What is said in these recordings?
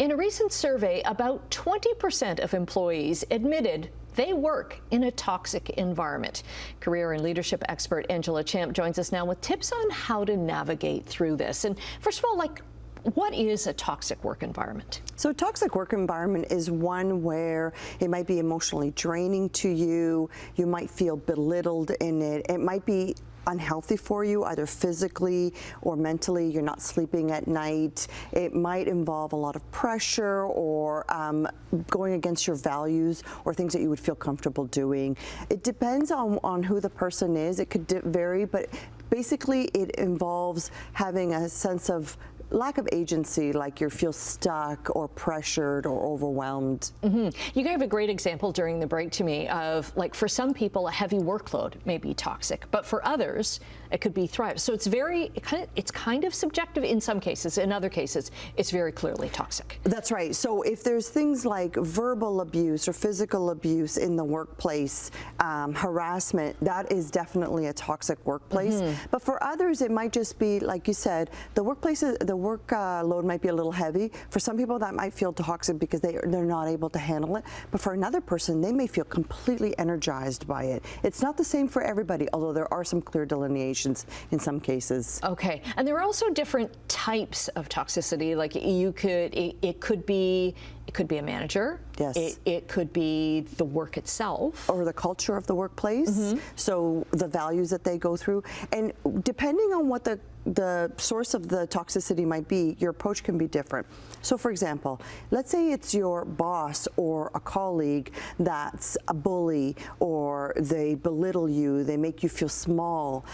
In a recent survey, about 20% of employees admitted they work in a toxic environment. Career and leadership expert Angela Champ joins us now with tips on how to navigate through this. And first of all, what is a toxic work environment? So a toxic work environment is one where it might be emotionally draining to you. You might feel belittled in it. It might be unhealthy for you, either physically or mentally. You're not sleeping at night. It might involve a lot of pressure or going against your values or things that you would feel comfortable doing. It depends on who the person is. It could vary, but basically it involves having a sense of lack of agency, like you feel stuck or pressured or overwhelmed. You gave a great example during the break to me of, like, for some people a heavy workload may be toxic, but for others it could be thrive. So it's kind of subjective in some cases. In other cases, it's very clearly toxic. That's right. So if there's things like verbal abuse or physical abuse in the workplace, harassment, that is definitely a toxic workplace. But for others, it might just be, like you said, the workload might be a little heavy. For some people, that might feel toxic because they're not able to handle it. But for another person, they may feel completely energized by it. It's not the same for everybody, although there are some clear delineations in some cases. Okay, and there are also different types of toxicity. Like it could be a manager. Yes. It could be the work itself. Or the culture of the workplace. So the values that they go through. And depending on what the source of the toxicity might be, your approach can be different. So for example, let's say it's your boss or a colleague that's a bully, or they belittle you, they make you feel small.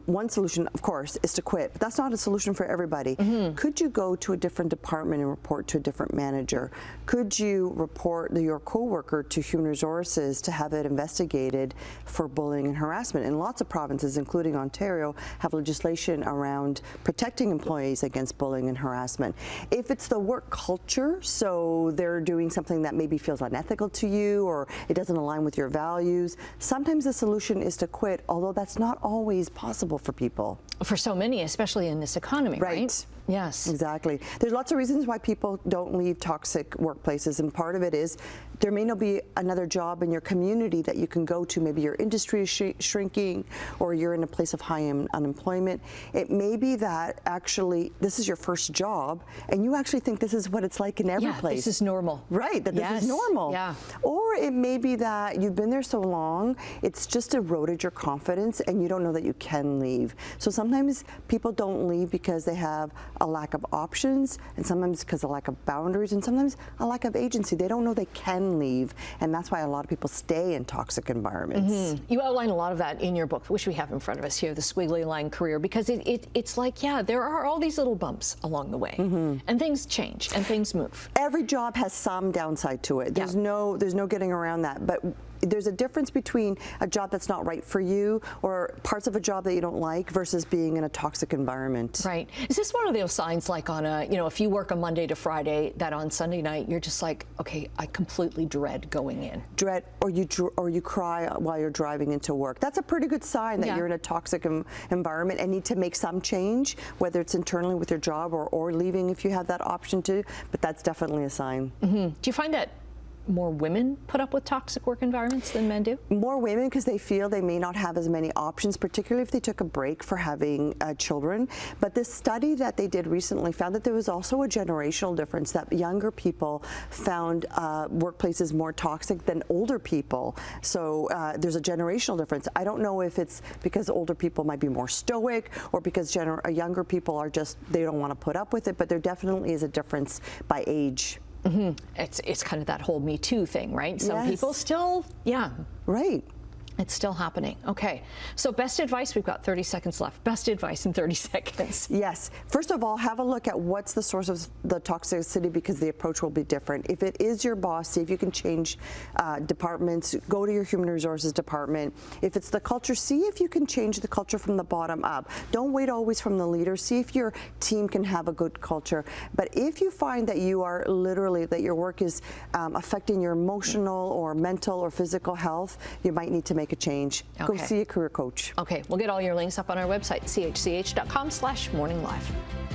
One solution, of course, is to quit, but that's not a solution for everybody. Could you go to a different department and report to a different manager? Could you report your coworker to Human Resources to have it investigated for bullying and harassment? And lots of provinces, including Ontario, have legislation around protecting employees against bullying and harassment. If it's the work culture, so they're doing something that maybe feels unethical to you or it doesn't align with your values, sometimes the solution is to quit, although that's not always possible for people. For so many, especially in this economy, right? Yes. Exactly. There's lots of reasons why people don't leave toxic workplaces, and part of it is there may not be another job in your community that you can go to. Maybe your industry is shrinking, or you're in a place of high unemployment. It may be that actually this is your first job and you actually think this is what it's like in every place. This is normal. Right, that this is normal. Yeah. Or it may be that you've been there so long, it's just eroded your confidence and you don't know that you can leave. So sometimes people don't leave because they have a lack of options, and sometimes because of lack of boundaries, and sometimes a lack of agency. They don't know they can leave, and that's why a lot of people stay in toxic environments. You outline a lot of that in your book, which we have in front of us here, The Squiggly Line Career, because it's like, yeah, there are all these little bumps along the way, and things change and things move. Every job has some downside to it. There's no getting around that, but there's a difference between a job that's not right for you or parts of a job that you don't like versus being in a toxic environment. Right. Is this one of those signs, like on a, if you work a Monday to Friday, that on Sunday night you're just like, okay, I completely dread going in. Dread, or you cry while you're driving into work. That's a pretty good sign that you're in a toxic environment and need to make some change, whether it's internally with your job or leaving if you have that option to, but that's definitely a sign. Do you find that more women put up with toxic work environments than men do? More women, because they feel they may not have as many options, particularly if they took a break for having children. But this study that they did recently found that there was also a generational difference, that younger people found workplaces more toxic than older people. So there's a generational difference. I don't know if it's because older people might be more stoic or because younger people are just, they don't want to put up with it, but there definitely is a difference by age. It's kind of that whole Me Too thing, right? Some people still, Right. It's still happening. Okay, so best advice, we've got 30 seconds left. Best advice in 30 seconds. Yes. First of all, have a look at what's the source of the toxicity, because the approach will be different. If it is your boss, see if you can change departments. Go to your Human Resources department. If it's the culture, see if you can change the culture from the bottom up. Don't wait always from the leader. See if your team can have a good culture. But if you find that you are literally, that your work is affecting your emotional or mental or physical health, you might need to make a change. Go see a career coach. Okay, we'll get all your links up on our website, chch.com/morninglive.